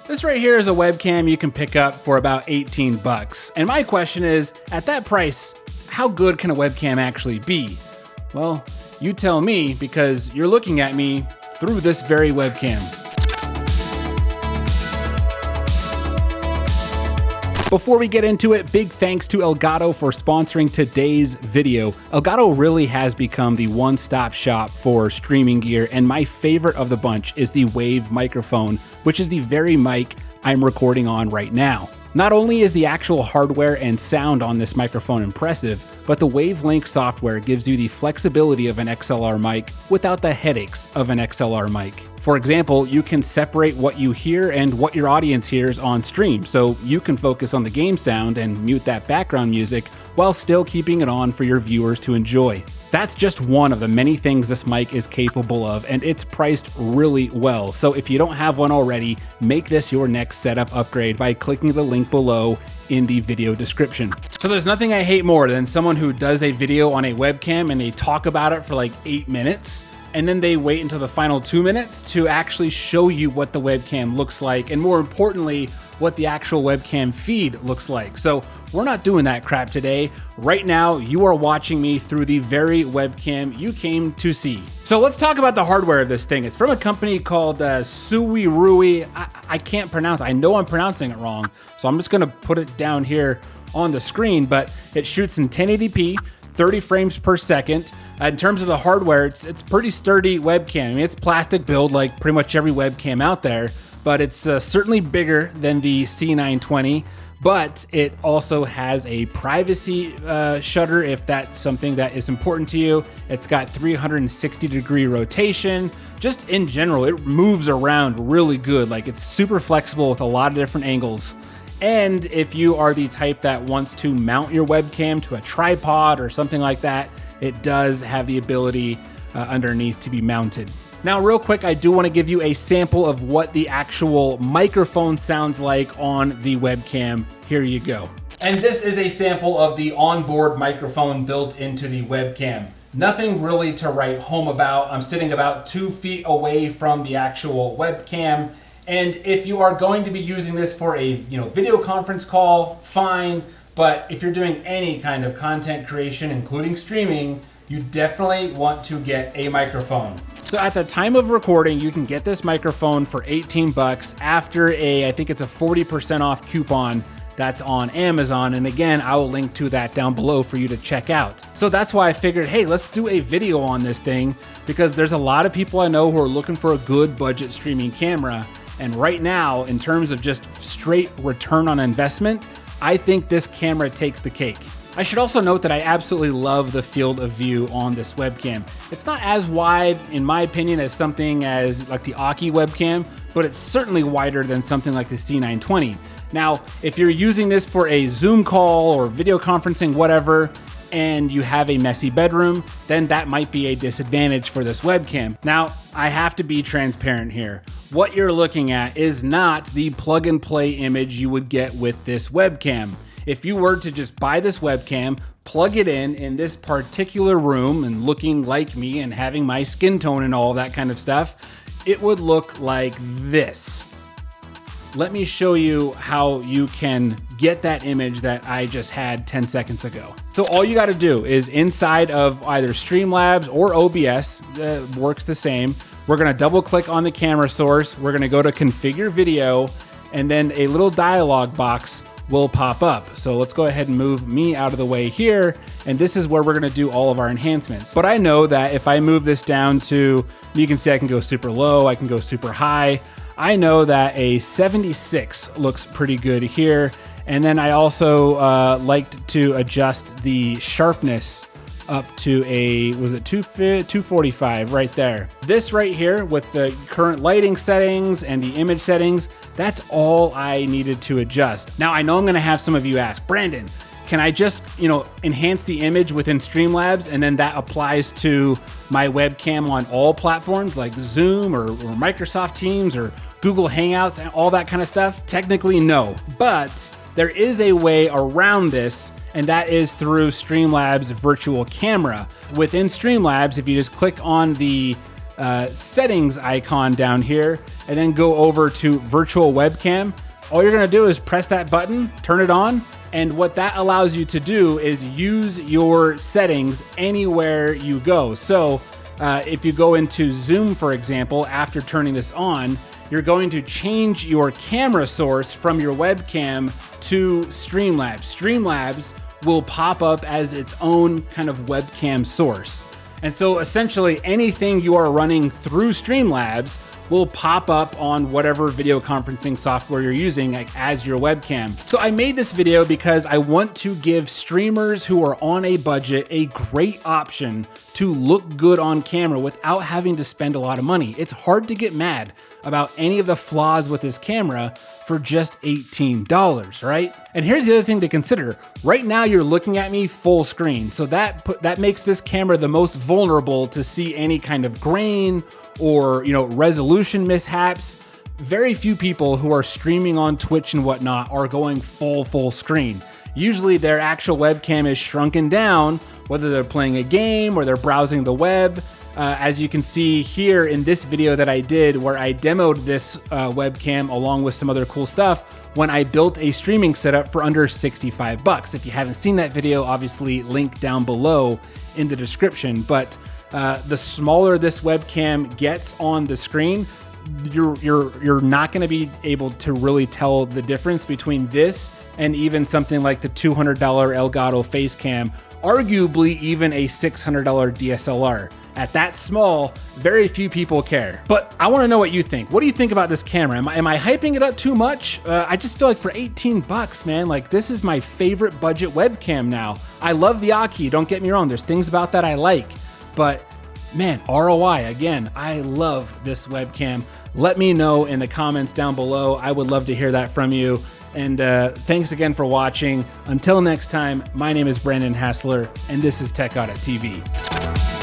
This right here is a webcam you can pick up for about 18 bucks. And my question is, at that price, how good can a webcam actually be? Well, you tell me, because you're looking at me through this very webcam. Before we get into it, big thanks to Elgato for sponsoring today's video. Elgato really has become the one-stop shop for streaming gear, and my favorite of the bunch is the Wave microphone, which is the very mic I'm recording on right now. Not only is the actual hardware and sound on this microphone impressive, but the Wavelink software gives you the flexibility of an XLR mic without the headaches of an XLR mic. For example, you can separate what you hear and what your audience hears on stream, so you can focus on the game sound and mute that background music while still keeping it on for your viewers to enjoy. That's just one of the many things this mic is capable of, and it's priced really well. So if you don't have one already, make this your next setup upgrade by clicking the link below in the video description. So there's nothing I hate more than someone who does a video on a webcam and they talk about it for like 8 minutes, and then they wait until the final 2 minutes to actually show you what the webcam looks like, and more importantly, what the actual webcam feed looks like. So we're not doing that crap today. Right now, you are watching me through the very webcam you came to see. So let's talk about the hardware of this thing. It's from a company called Suirui. I can't pronounce it. I know I'm pronouncing it wrong, so I'm just gonna put it down here on the screen, but it shoots in 1080p, 30 frames per second. In terms of the hardware, it's pretty sturdy webcam. I mean, it's plastic build like pretty much every webcam out there, but it's certainly bigger than the C920, but it also has a privacy shutter if that's something that is important to you. It's got 360-degree rotation. Just in general, it moves around really good. Like, it's super flexible with a lot of different angles. And if you are the type that wants to mount your webcam to a tripod or something like that, it does have the ability underneath to be mounted. Now, real quick, I do want to give you a sample of what the actual microphone sounds like on the webcam. Here you go. And this is a sample of the onboard microphone built into the webcam. Nothing really to write home about. I'm sitting about 2 feet away from the actual webcam. And if you are going to be using this for a video conference call, fine. But if you're doing any kind of content creation, including streaming, you definitely want to get a microphone. So at the time of recording, you can get this microphone for 18 bucks after I think it's a 40% off coupon that's on Amazon. And again, I will link to that down below for you to check out. So that's why I figured, hey, let's do a video on this thing, because there's a lot of people I know who are looking for a good budget streaming camera. And right now, in terms of just straight return on investment, I think this camera takes the cake. I should also note that I absolutely love the field of view on this webcam. It's not as wide, in my opinion, as something as like the Aki webcam, but it's certainly wider than something like the C920. Now, if you're using this for a Zoom call or video conferencing, whatever, and you have a messy bedroom, then that might be a disadvantage for this webcam. Now, I have to be transparent here. What you're looking at is not the plug and play image you would get with this webcam. If you were to just buy this webcam, plug it in this particular room and looking like me and having my skin tone and all that kind of stuff, it would look like this. Let me show you how you can get that image that I just had 10 seconds ago. So all you gotta do is inside of either Streamlabs or OBS, works the same. We're gonna double click on the camera source. We're gonna go to configure video, and then a little dialog box will pop up. So let's go ahead and move me out of the way here. And this is where we're gonna do all of our enhancements. But I know that if I move this down to, you can see I can go super low, I can go super high. I know that a 76 looks pretty good here. And then I also liked to adjust the sharpness up to a, was it 245 right there. This right here with the current lighting settings and the image settings, that's all I needed to adjust. Now I know I'm gonna have some of you ask, Brandon, can I just, enhance the image within Streamlabs and then that applies to my webcam on all platforms like Zoom or Microsoft Teams or Google Hangouts and all that kind of stuff? Technically, no, but there is a way around this, and that is through Streamlabs virtual camera. Within Streamlabs, if you just click on the settings icon down here and then go over to virtual webcam. All you're gonna do is press that button, turn it on, and what that allows you to do is use your settings anywhere you go. So if you go into Zoom, for example, after turning this on, you're going to change your camera source from your webcam to Streamlabs. Streamlabs will pop up as its own kind of webcam source. And so essentially anything you are running through Streamlabs will pop up on whatever video conferencing software you're using, like, as your webcam. So I made this video because I want to give streamers who are on a budget a great option to look good on camera without having to spend a lot of money. It's hard to get mad about any of the flaws with this camera for just $18, right? And here's the other thing to consider. Right now you're looking at me full screen, so that makes this camera the most vulnerable to see any kind of grain or, resolution mishaps. Very few people who are streaming on Twitch and whatnot are going full screen. Usually their actual webcam is shrunken down, whether they're playing a game or they're browsing the web. As you can see here in this video that I did where I demoed this webcam along with some other cool stuff when I built a streaming setup for under 65 bucks. If you haven't seen that video, obviously link down below in the description. But the smaller this webcam gets on the screen, you're not going to be able to really tell the difference between this and even something like the $200 Elgato face cam, arguably even a $600 DSLR. At that small, very few people care. But I want to know what you think. What do you think about this camera? Am I hyping it up too much? I just feel like for 18 bucks, man, like, this is my favorite budget webcam now. I love the Aki, don't get me wrong. There's things about that I like, but man, ROI, again, I love this webcam. Let me know in the comments down below. I would love to hear that from you. And thanks again for watching. Until next time, my name is Brandon Hassler, and this is Tech Audit TV.